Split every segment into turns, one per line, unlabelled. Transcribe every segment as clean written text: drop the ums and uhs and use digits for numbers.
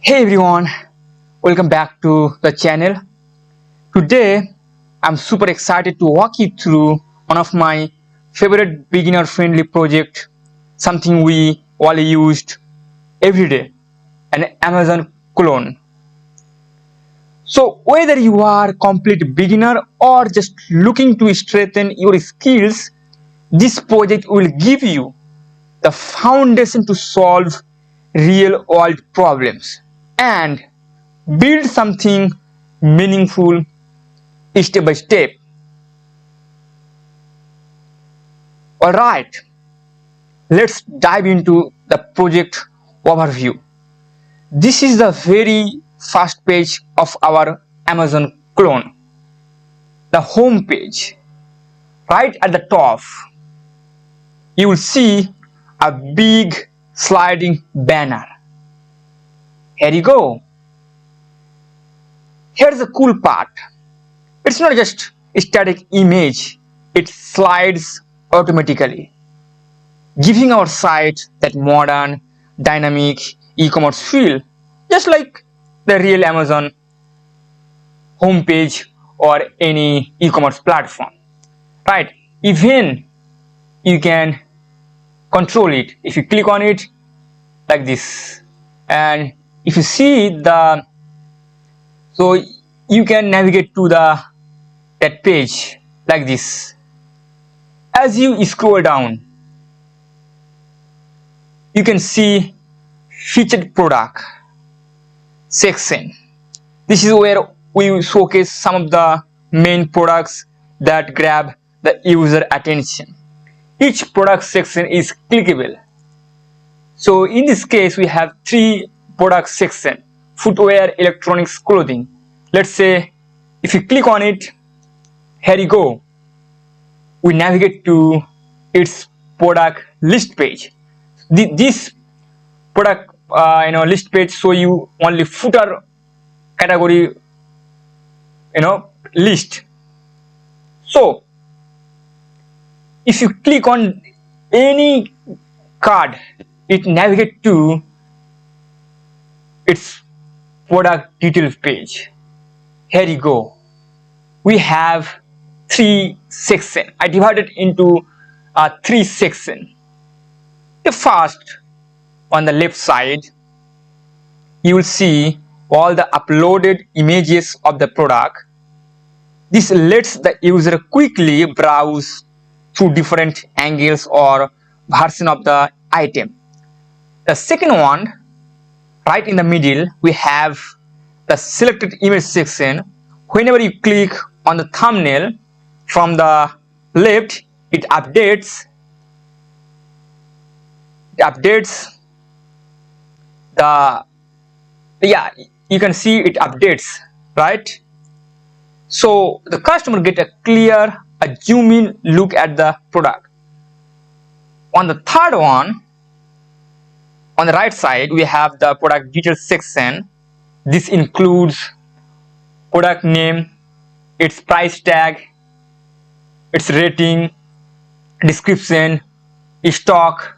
Hey everyone, welcome back to the channel. Today I'm super excited to walk you through one of my favorite beginner friendly project, something we all used every day, an Amazon clone. So whether you are a complete beginner or just looking to strengthen your skills, this project will give you the foundation to solve real world problems and build something meaningful step by step. Alright, let's dive into the project overview. This is the very first page of our Amazon clone, the home page. Right at the top, you will see a big sliding banner. Here you go. Here's the cool part. It's not just a static image, it slides automatically, giving our site that modern, dynamic e-commerce feel, just like the real Amazon homepage or any e-commerce platform. Right? Even you can control it if you click on it like this, and if you see the, so you can navigate to that page like this. As you scroll down, you can see featured product section. This is where we showcase some of the main products that grab the user attention. Each product section is clickable. So in this case, we have 3 product section: footwear, electronics, clothing. Let's say if you click on it, here you go. We navigate to its product list page. This product list page show you only footer category list. So if you click on any card, it navigates to its product details page. Here you go. We have 3 sections. I divided into 3 sections. The first, on the left side, you will see all the uploaded images of the product. This lets the user quickly browse through different angles or version of the item. The second one, right in the middle, we have the selected image section. Whenever you click on the thumbnail from the left, it updates you can see it updates, right? So the customer get a clear, a zoom in look at the product. On the third one, on the right side, we have the product details section. This includes product name, its price tag, its rating, description, stock,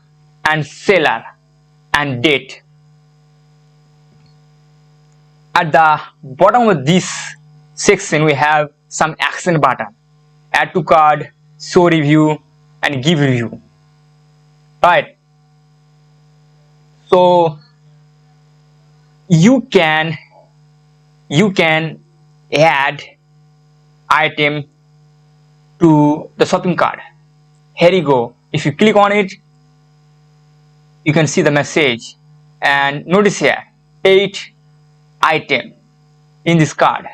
and seller, and date. At the bottom of this section, we have some action button: add to cart, show review, and give review. Right? So you can add item to the shopping cart. Here you go. If you click on it, you can see the message, and notice here 8 item in this card.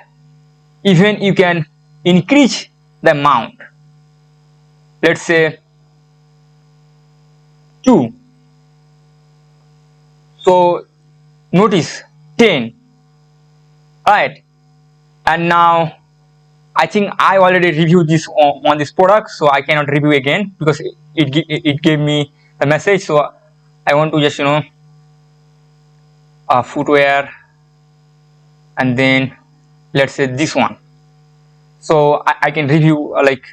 Even you can increase the amount. Let's say 2. So notice 10. Right? And now I think I already reviewed this on this product, so I cannot review again because it gave me a message. So I want to just footwear, and then let's say this one. So I can review, like,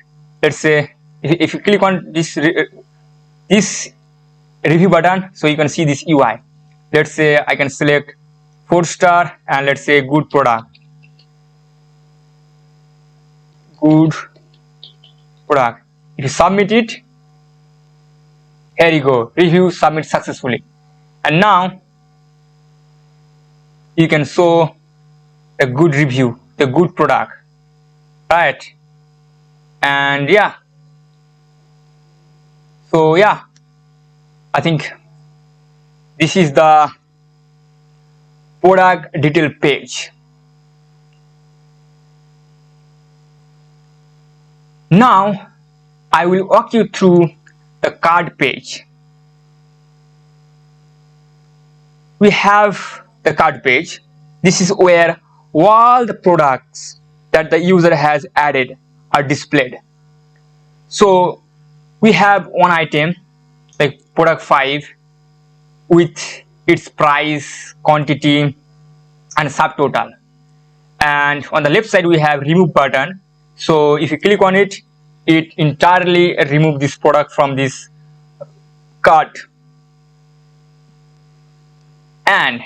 let's say if you click on this review button, so you can see this UI. Let's say I can select 4-star, and let's say good product. Good product. If you submit it, here you go, review submit successfully. And now you can show a good review, the good product, right? And yeah, so yeah, I think this is the product detail page. Now I will walk you through the card page. We have the card page. This is where all the products that the user has added are displayed. So we have one item like product 5 with its price, quantity, and subtotal. And on the left side we have remove button. So if you click on it, it entirely removes this product from this cart. And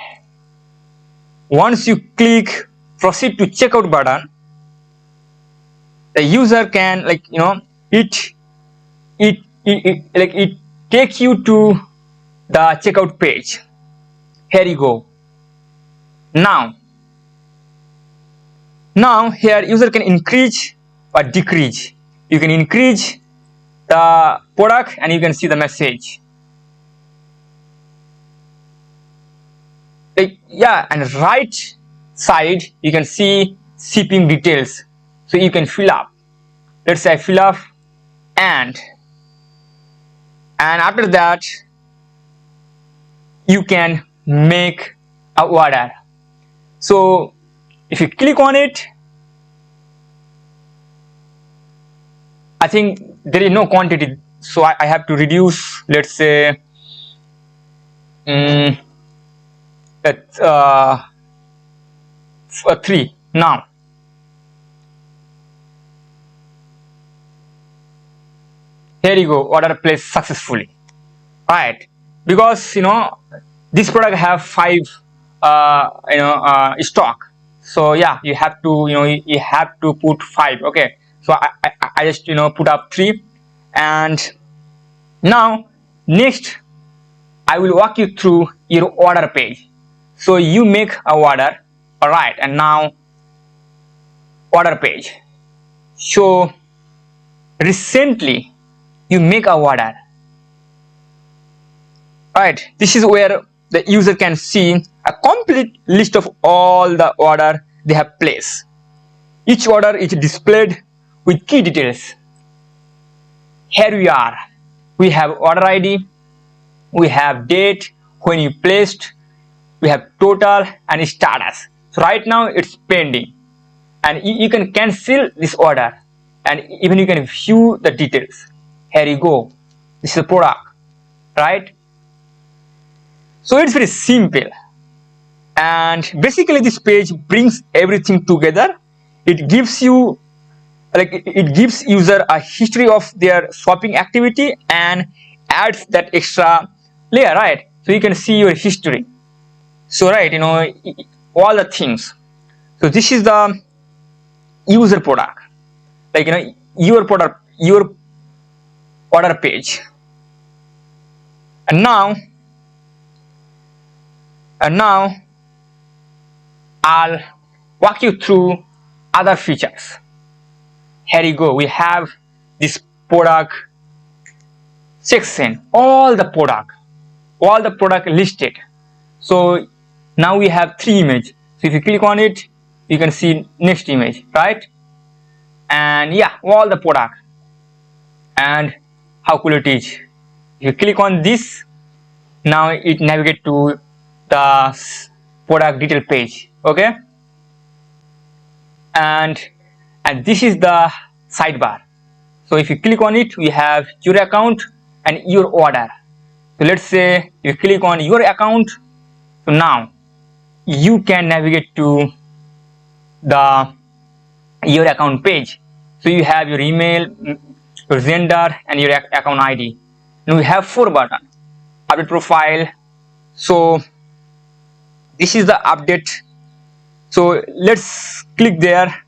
once you click proceed to checkout button, the user can it takes you to the checkout page. Here you go. Now here user can increase or decrease. You can increase the product and you can see the message. Yeah, and right side you can see shipping details, so you can fill up. Let's say I fill up, and after that you can make a order. So if you click on it, I think there is no quantity, so I have to reduce, let's say that 3. Now here you go, order placed successfully, right? Because this product have 5 stock, so yeah, you have to put 5. Okay, so I just put up 3. And now next I will walk you through your order page. So you make a order, alright, and now order page. So recently you make a order, right? This is where the user can see a complete list of all the order they have placed. Each order is displayed with key details. Here we are. We have order ID, we have date, when you placed, we have total and status. So right now it's pending, and you can cancel this order, and even you can view the details. Here you go. This is the product, right? So it's very simple, and basically this page brings everything together. It gives you it gives user a history of their shopping activity and adds that extra layer, right? So you can see your history. So right, all the things. So this is the user product, your product, your order page. And now I'll walk you through other features. Here you go. We have this product section, all the product listed. So now we have 3 images. So if you click on it, you can see next image, right? And yeah, all the product. And how cool it is. If you click on this, now it navigates to the product detail page. Okay, and this is the sidebar. So if you click on it, we have your account and your order. So let's say you click on your account, so now you can navigate to the your account page. So you have your email, your gender, and your account ID. And we have 4 buttons: update profile. So this is the update. So let's click there,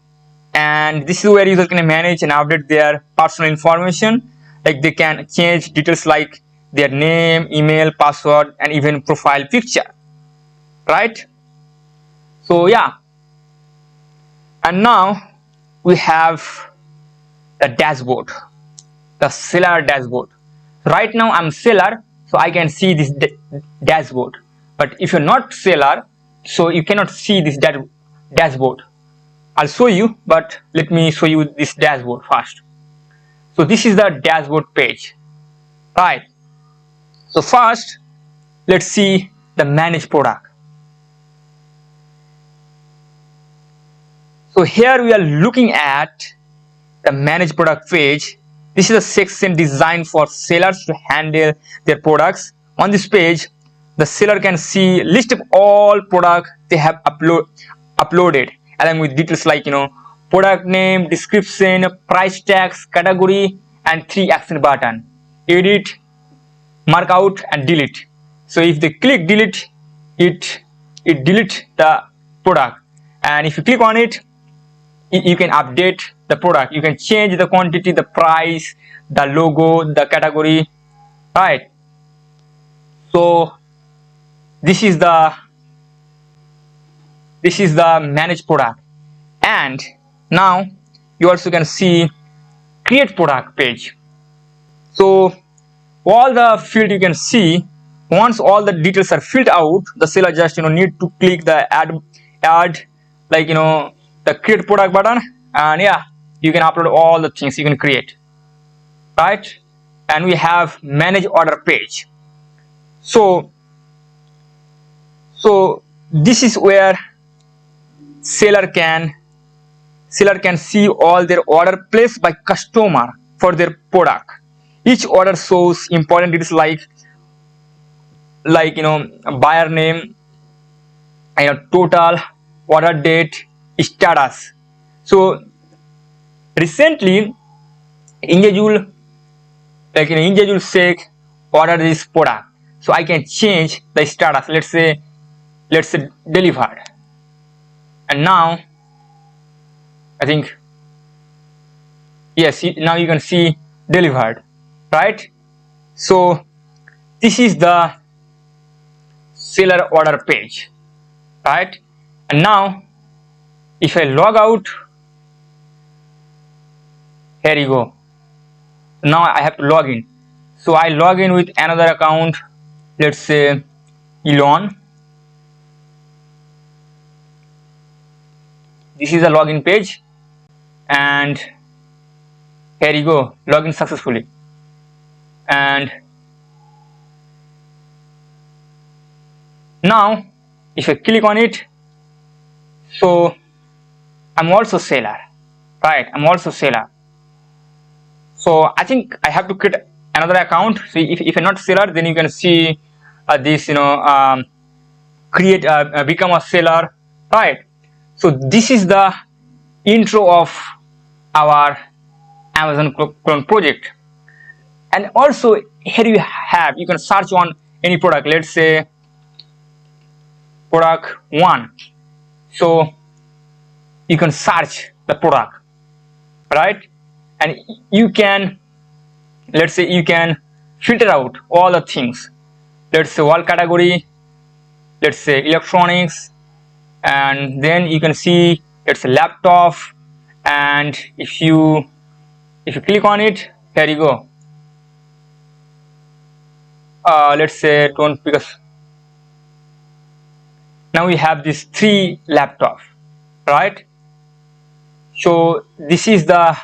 and this is where user can manage and update their personal information. Like they can change details like their name, email, password, and even profile picture, right? So yeah, and now we have the dashboard, the seller dashboard. Right now I'm seller, so I can see this dashboard. But if you're not seller, so you cannot see this dashboard. I'll show you, but let me show you this dashboard first. So this is the dashboard page, right? So first, let's see the manage product. So here we are looking at the manage product page. This is a section designed for sellers to handle their products. On this page, the seller can see list of all products they have uploaded, along with details like product name, description, price tags, category, and 3 action button: edit, mark out, and delete. So if they click delete, it deletes the product, and if you click on it, you can update the product. You can change the quantity, the price, the logo, the category, right? So this is the manage product. And now you also can see create product page. So all the field you can see, once all the details are filled out, the seller just need to click the add like the create product button, and yeah, you can upload all the things you can create, right? And we have manage order page. So this is where seller can see all their order placed by customer for their product. Each order shows important details like buyer name, total, order date, status. So recently Ingejul Sheikh ordered this product, so I can change the status. Let's say delivered, and now I think yes, now you can see delivered, right? So this is the seller order page, right? And now if I log out, here you go. Now I have to log in. So I log in with another account, let's say Elon. This is the login page, and here you go, login successfully. And now if I click on it, so I'm also seller, right? I'm also seller. So I think I have to create another account. So if you're not seller, then you can see this create become a seller, right? So this is the intro of our Amazon clone project. And also here you can search on any product. Let's say product 1. So you can search the product, right? And you can, let's say you can filter out all the things. Let's say all category, let's say electronics, and then you can see it's a laptop. And if you click on it, here you go. Let's say don't, because now we have these 3 laptops, right? So this is the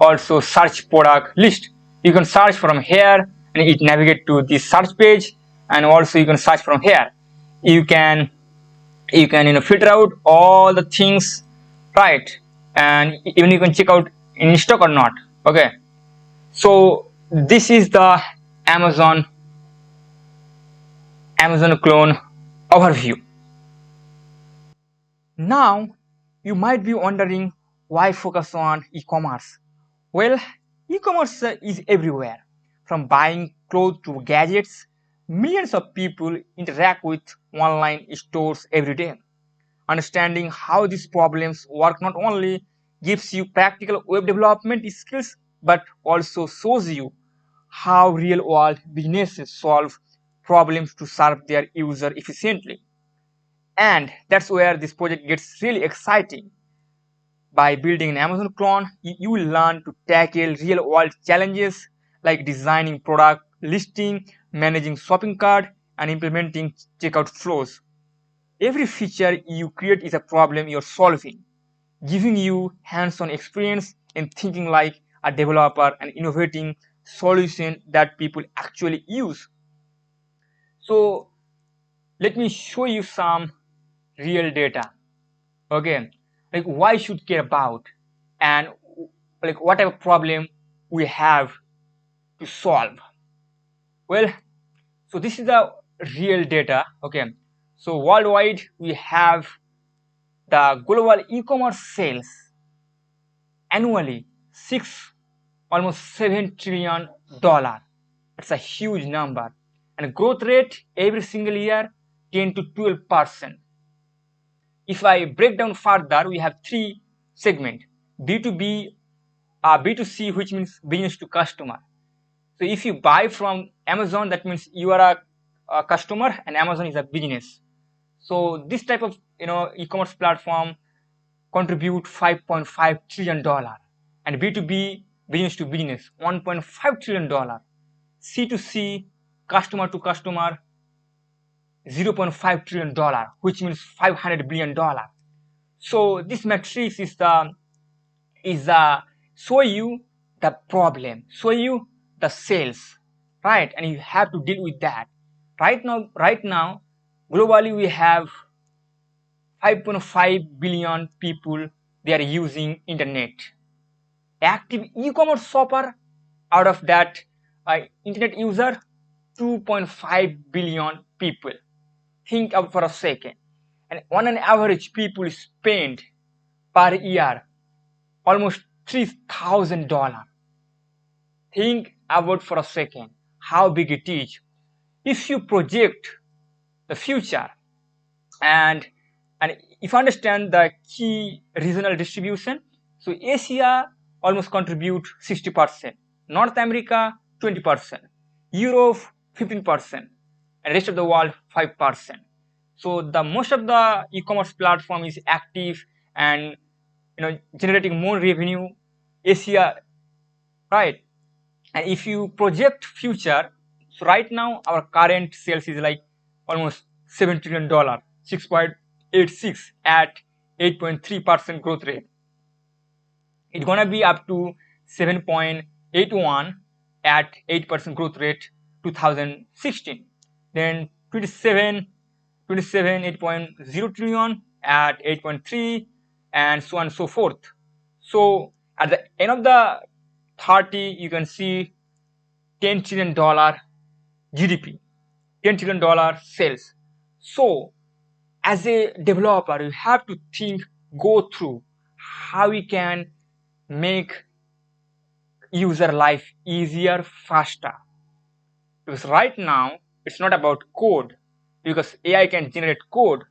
also search product list. You can search from here and it navigate to this search page, and also you can search from here. You can filter out all the things, right? And even you can check out in stock or not. Okay, so this is the Amazon clone overview. Now you might be wondering, why focus on e-commerce? Well, e-commerce is everywhere, from buying clothes to gadgets. Millions of people interact with online stores every day. Understanding how these problems work not only gives you practical web development skills but also shows you how real world businesses solve problems to serve their user efficiently. And that's where this project gets really exciting. By building an Amazon clone, you will learn to tackle real world challenges like designing product listing, managing shopping cart, and implementing checkout flows. Every feature you create is a problem you're solving, giving you hands-on experience in thinking like a developer and innovating solution that people actually use. So let me show you some real data. Okay, like why should care about, and like what type of problem we have to solve. Well, so this is the real data. Okay, so worldwide we have the global e-commerce sales annually almost $7 trillion. It's a huge number, and growth rate every single year 10 to 12%. If I break down further, we have three segments: B2B, B2C, which means business to customer. So if you buy from Amazon, that means you are a customer and Amazon is a business. So this type of e-commerce platform contribute $5.5 trillion, and B2B, business to business, $1.5 trillion, C2C, customer to customer, $0.5 trillion, which means $500 billion. So this matrix is show you the problem, show you the sales, right? And you have to deal with that. Right now, globally we have 5.5 billion people, they are using internet. Active e-commerce shopper, out of that internet user, 2.5 billion people. Think about for a second. And on an average, people spend per year almost $3,000. Think about for a second how big it is. If you project the future, and if you understand the key regional distribution, so Asia almost contribute 60%, North America 20%, Europe 15%, and rest of the world 5%. So the most of the e-commerce platform is active and generating more revenue, Asia, right? And if you project future, so right now our current sales is like almost $7 trillion, 6.86 at 8.3% growth rate. It's gonna be up to 7.81 at 8% growth rate 2016. Then 27 8.0 trillion at 8.3, and so on and so forth. So at the end of the 30, you can see $10 trillion GDP, $10 trillion sales. So as a developer, you have to go through how we can make user life easier, faster. Because right now it's not about code, because AI can generate code.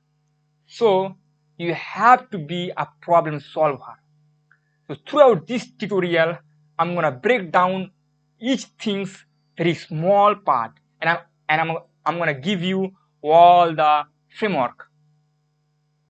So you have to be a problem solver. So throughout this tutorial, I'm gonna break down each thing's very small part, and I'm gonna give you all the framework.